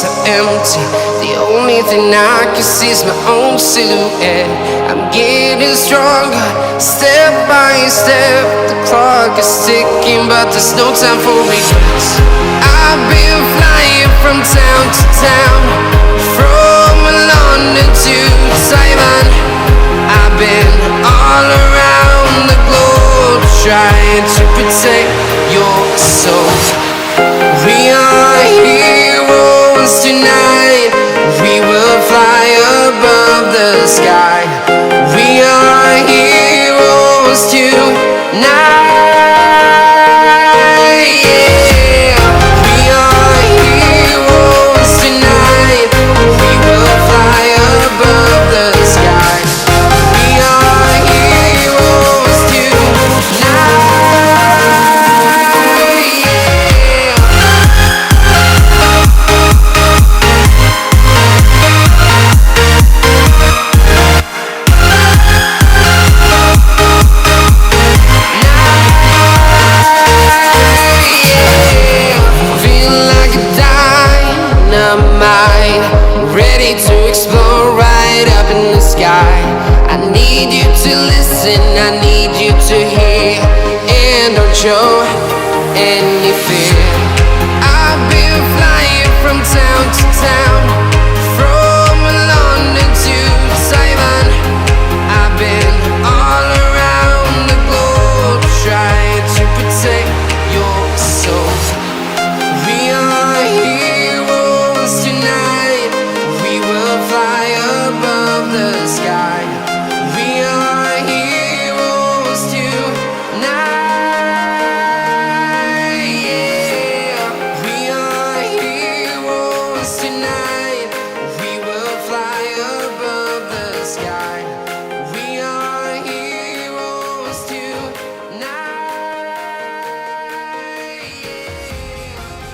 so empty. The only thing I can see is my own silhouette. I'm getting stronger, step by step. The clock is ticking, but there's no time for regrets. I've been flying from town to town, from London to Taiwan. I've been all around the globe, trying to protect your soul. We are heroes tonight. We will fly above the sky. We are heroes tonight. Yeah. We are heroes tonight. We will fly above the sky. We are heroes tonight. Ready to explore right up in the sky. I need you to listen, I need you to hear, and don't show any fear. I've been flying from town to town,